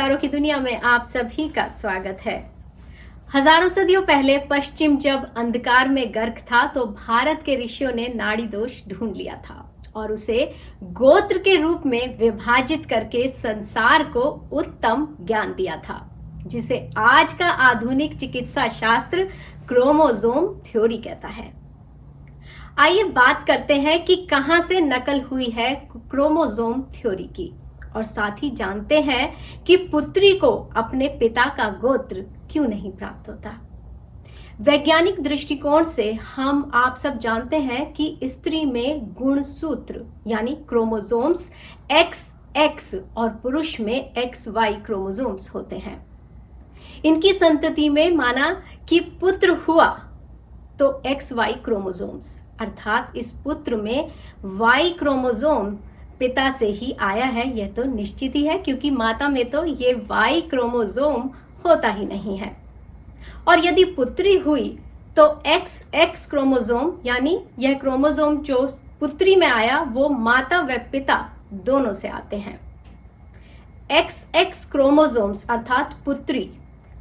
विचारों की दुनिया में आप सभी का स्वागत है। हजारों सदियों पहले पश्चिम जब अंधकार में गर्क था तो भारत के ऋषियों ने नाड़ी दोष ढूंढ लिया था और उसे गोत्र के रूप में विभाजित करके संसार को उत्तम ज्ञान दिया था, जिसे आज का आधुनिक चिकित्सा शास्त्र क्रोमोसोम थ्योरी कहता है। आइए बात करते हैं कि कहां से नकल हुई है क्रोमोसोम थ्योरी की, और साथ ही जानते हैं कि पुत्री को अपने पिता का गोत्र क्यों नहीं प्राप्त होता। वैज्ञानिक दृष्टिकोण से हम आप सब जानते हैं कि स्त्री में गुणसूत्र यानी क्रोमोसोम्स XX और पुरुष में XY क्रोमोसोम्स होते हैं। इनकी संतति में माना कि पुत्र हुआ तो XY क्रोमोसोम्स अर्थात इस पुत्र में Y क्रोमोसोम पिता से ही आया है, यह तो निश्चित ही है, क्योंकि माता में तो ये Y क्रोमोसोम होता ही नहीं है। और यदि पुत्री हुई तो XX क्रोमोसोम यानी यह क्रोमोसोम जो पुत्री में आया वो माता व पिता दोनों से आते हैं। XX क्रोमोसोम्स अर्थात पुत्री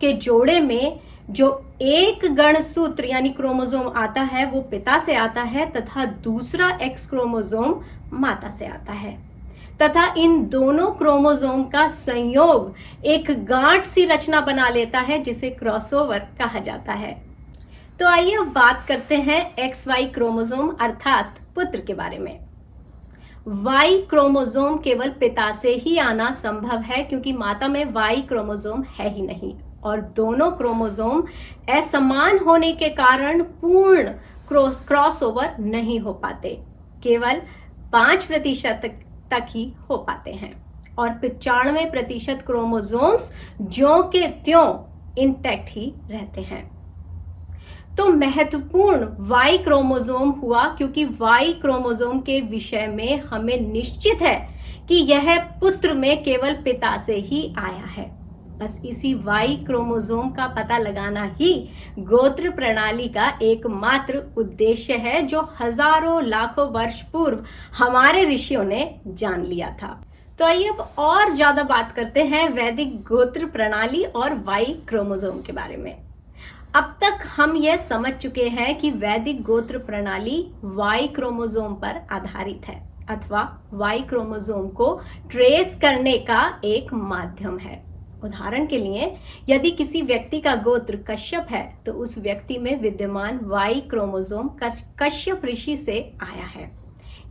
के जोड़े में जो एक गणसूत्र यानी क्रोमोसोम आता है वो पिता से आता है तथा दूसरा X क्रोमोसोम माता से आता है, तथा इन दोनों क्रोमोसोम का संयोग एक गांठ सी रचना बना लेता है जिसे क्रॉसओवर कहा जाता है। तो आइए अब बात करते हैं XY क्रोमोसोम अर्थात पुत्र के बारे में। Y क्रोमोसोम केवल पिता से ही आना संभव है क्योंकि माता में Y क्रोमोसोम है ही नहीं, और दोनों क्रोमोसोम असमान होने के कारण पूर्ण क्रॉसओवर नहीं हो पाते, केवल 5% तक ही हो पाते हैं, और 95% क्रोमोसोम्स ज्यों के त्यों इंटैक्ट ही रहते हैं। तो महत्वपूर्ण Y क्रोमोसोम हुआ क्योंकि Y क्रोमोसोम के विषय में हमें निश्चित है कि यह पुत्र में केवल पिता से ही आया है। बस इसी Y क्रोमोसोम का पता लगाना ही गोत्र प्रणाली का एकमात्र उद्देश्य है, जो हजारों लाखों वर्ष पूर्व हमारे ऋषियों ने जान लिया था। तो आइए अब और ज्यादा बात करते हैं वैदिक गोत्र प्रणाली और Y क्रोमोसोम के बारे में। अब तक हम यह समझ चुके हैं कि वैदिक गोत्र प्रणाली Y क्रोमोसोम पर आधारित है अथवा Y क्रोमोसोम को ट्रेस करने का एक माध्यम है। उदाहरण के लिए यदि किसी व्यक्ति का गोत्र कश्यप है तो उस व्यक्ति में विद्यमान Y क्रोमोसोम कश्यप ऋषि से आया है,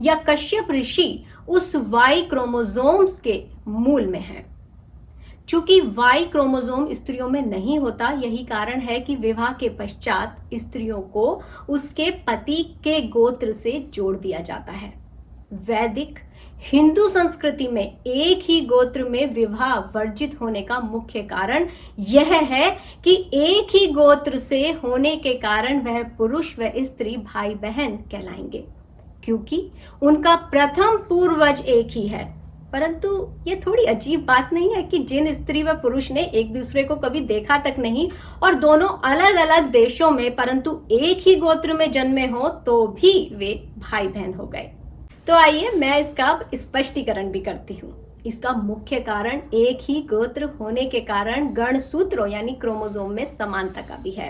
या कश्यप ऋषि उस Y क्रोमोसोम्स के मूल में है। चूंकि Y क्रोमोसोम स्त्रियों में नहीं होता, यही कारण है कि विवाह के पश्चात स्त्रियों को उसके पति के गोत्र से जोड़ दिया जाता है। वैदिक हिंदू संस्कृति में एक ही गोत्र में विवाह वर्जित होने का मुख्य कारण यह है कि एक ही गोत्र से होने के कारण वह पुरुष व स्त्री भाई बहन कहलाएंगे, क्योंकि उनका प्रथम पूर्वज एक ही है। परंतु ये थोड़ी अजीब बात नहीं है कि जिन स्त्री व पुरुष ने एक दूसरे को कभी देखा तक नहीं और दोनों अलग अलग देशों में परंतु एक ही गोत्र में जन्मे हो तो भी वे भाई बहन हो गए। तो आइए मैं इसका स्पष्टीकरण भी करती हूँ। इसका मुख्य कारण एक ही गोत्र होने के कारण गणसूत्रों यानी क्रोमोसोम में समानता का भी है।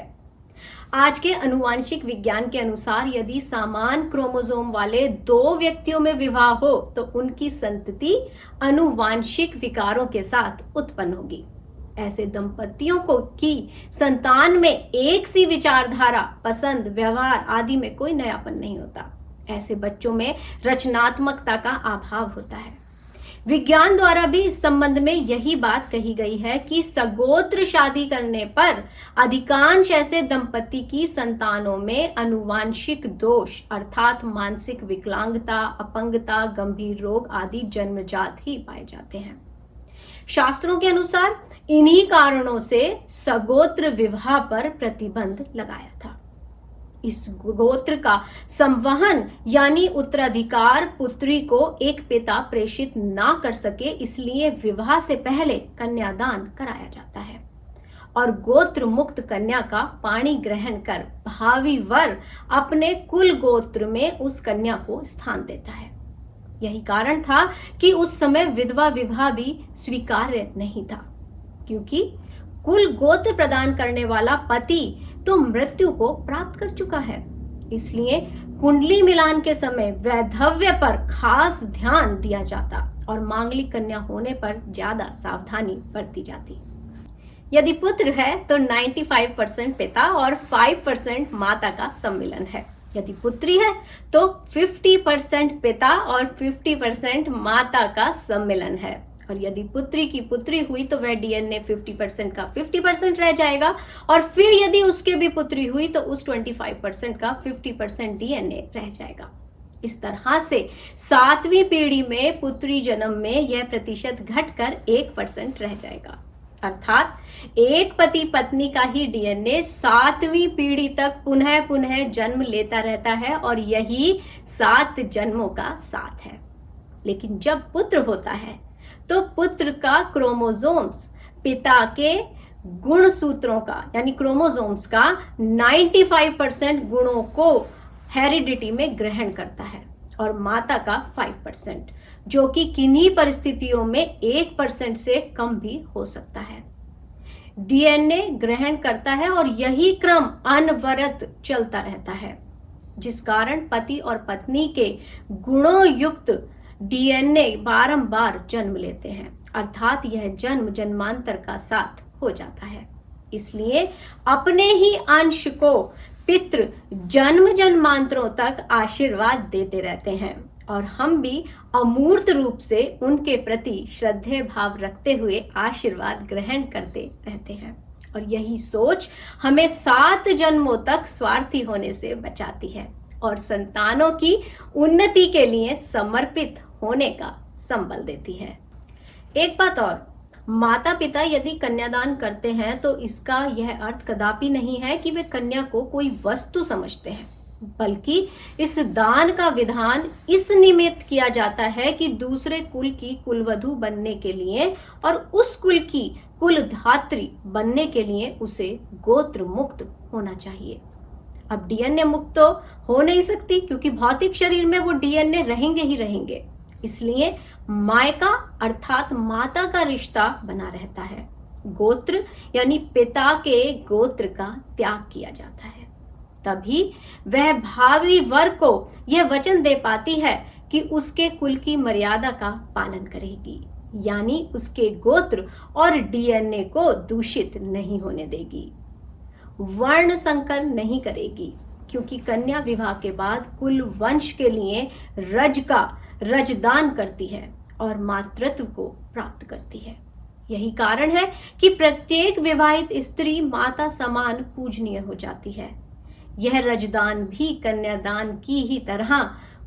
आज के अनुवांशिक विज्ञान के अनुसार यदि समान क्रोमोसोम वाले दो व्यक्तियों में विवाह हो तो उनकी संतति अनुवांशिक विकारों के साथ उत्पन्न होगी। ऐसे दंपतियों को की संतान में एक सी विचारधारा, पसंद, व्यवहार आदि में कोई नयापन नहीं होता। ऐसे बच्चों में रचनात्मकता का अभाव होता है। विज्ञान द्वारा भी इस संबंध में यही बात कही गई है कि सगोत्र शादी करने पर अधिकांश ऐसे दंपति की संतानों में अनुवांशिक दोष अर्थात मानसिक विकलांगता, अपंगता, गंभीर रोग आदि जन्मजात ही पाए जाते हैं। शास्त्रों के अनुसार इन्हीं कारणों से सगोत्र विवाह पर प्रतिबंध लगाया था। इस गोत्र का संवहन यानी उत्तराधिकार पुत्री को एक पिता प्रेषित ना कर सके, इसलिए विवाह से पहले कन्यादान कराया जाता है और गोत्र मुक्त कन्या का पाणी ग्रहण कर भावी वर अपने कुल गोत्र में उस कन्या को स्थान देता है। यही कारण था कि उस समय विधवा विवाह भी स्वीकार्य नहीं था। क्योंकि कुल गोत्र प्रदान करने वाला पति तो मृत्यु को प्राप्त कर चुका है। इसलिए कुंडली मिलान के समय वैधव्य पर खास ध्यान दिया जाता और मांगलिक कन्या होने पर ज्यादा सावधानी बरती जाती। यदि पुत्र है तो 95% पिता और 5% माता का सम्मिलन है। यदि पुत्री है तो 50% पिता और 50% माता का सम्मिलन है। और यदि पुत्री की पुत्री हुई तो वह डीएनए 50% का 50% रह जाएगा, और फिर यदि उसके भी पुत्री हुई तो उस 25% का 50% डीएनए रह जाएगा। इस तरह से 7वीं पीढ़ी में पुत्री जन्म में यह प्रतिशत घटकर 1% रह जाएगा। अर्थात एक पति पत्नी का ही डीएनए 7वीं पीढ़ी तक पुनः पुनः जन्म लेता रहता है, और यही 7 जन्मों का साथ है। लेकिन जब पुत्र होता है तो पुत्र का क्रोमोसोम्स पिता के गुणसूत्रों का यानी क्रोमोसोम्स का 95% गुणों को हेरिडिटी में ग्रहण करता है, और माता का 5%, जो कि किन्हीं परिस्थितियों में 1% से कम भी हो सकता है, डीएनए ग्रहण करता है। और यही क्रम अनवरत चलता रहता है, जिस कारण पति और पत्नी के गुणों युक्त डीएनए बारंबार जन्म लेते हैं, अर्थात यह जन्म जन्मांतर का साथ हो जाता है। इसलिए अपने ही अंश को पितृ जन्म जन्मांतरों तक आशीर्वाद देते रहते हैं, और हम भी अमूर्त रूप से उनके प्रति श्रद्धेय भाव रखते हुए आशीर्वाद ग्रहण करते रहते हैं। और यही सोच हमें 7 जन्मों तक स्वार्थी होने से बचाती है और संतानों की उन्नति के लिए समर्पित होने का संबल देती है। एक बात और, माता पिता यदि कन्यादान करते हैं तो इसका यह अर्थ कदापि नहीं है कि वे कन्या को कोई वस्तु समझते हैं, बल्कि इस दान का विधान इस निमित्त किया जाता है कि दूसरे कुल की कुलवधु बनने के लिए और उस कुल की कुलधात्री बनने के लिए उसे गोत्र मुक्त होना चाहिए। अब डीएनए मुक्त तो हो नहीं सकती, क्योंकि भौतिक शरीर में वो डीएनए रहेंगे ही रहेंगे। इसलिए मायका अर्थात माता का रिश्ता बना रहता है। गोत्र यानी पिता के गोत्र का त्याग किया जाता है, तभी वह भावी वर को यह वचन दे पाती है कि उसके कुल की मर्यादा का पालन करेगी, यानी उसके गोत्र और डीएनए को दूषित नहीं होने देगी, वर्ण संकर नहीं करेगी, क्योंकि कन्या विवाह के बाद कुल वंश के लिए रजदान करती है और मातृत्व को प्राप्त करती है। यही कारण है कि प्रत्येक विवाहित स्त्री माता समान पूजनीय हो जाती है। यह रजदान भी कन्यादान की ही तरह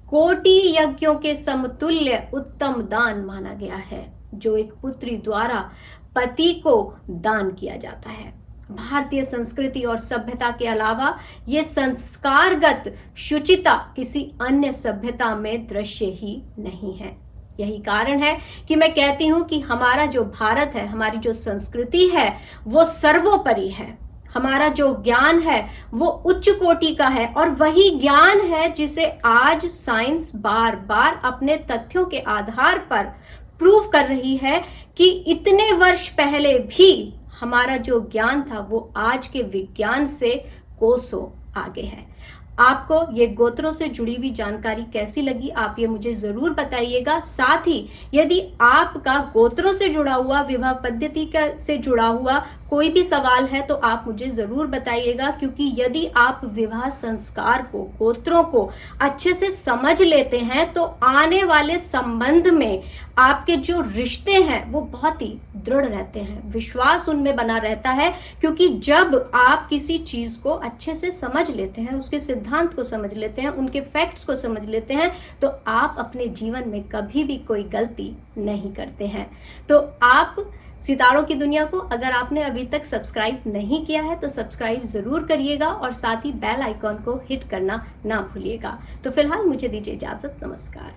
कोटि यज्ञों के समतुल्य उत्तम दान माना गया है, जो एक पुत्री द्वारा पति को दान किया जाता है। भारतीय संस्कृति और सभ्यता के अलावा ये संस्कारगत शुचिता किसी अन्य सभ्यता में दृश्य ही नहीं है। यही कारण है कि मैं कहती हूं कि हमारा जो भारत है, हमारी जो संस्कृति है, वो सर्वोपरि है। हमारा जो ज्ञान है वो उच्च कोटि का है, और वही ज्ञान है जिसे आज साइंस बार बार अपने तथ्यों के आधार पर प्रूव कर रही है कि इतने वर्ष पहले भी हमारा जो ज्ञान था वो आज के विज्ञान से कोसों आगे है। आपको ये गोत्रों से जुड़ी हुई जानकारी कैसी लगी, आप ये मुझे जरूर बताइएगा। साथ ही यदि आपका गोत्रों से जुड़ा हुआ, विवाह पद्धति से जुड़ा हुआ कोई भी सवाल है तो आप मुझे जरूर बताइएगा, क्योंकि यदि आप विवाह संस्कार को, गोत्रों को अच्छे से समझ लेते हैं तो आने वाले संबंध में आपके जो रिश्ते हैं वो बहुत ही दृढ़ रहते हैं, विश्वास उनमें बना रहता है। क्योंकि जब आप किसी चीज को अच्छे से समझ लेते हैं, उसके सिद्धांत को समझ लेते हैं, उनके फैक्ट्स को समझ लेते हैं, तो आप अपने जीवन में कभी भी कोई गलती नहीं करते हैं। तो आप सितारों की दुनिया को अगर आपने अभी तक सब्सक्राइब नहीं किया है तो सब्सक्राइब जरूर करिएगा, और साथ ही बेल आइकॉन को हिट करना ना भूलिएगा। तो फिलहाल मुझे दीजिए इजाजत, नमस्कार।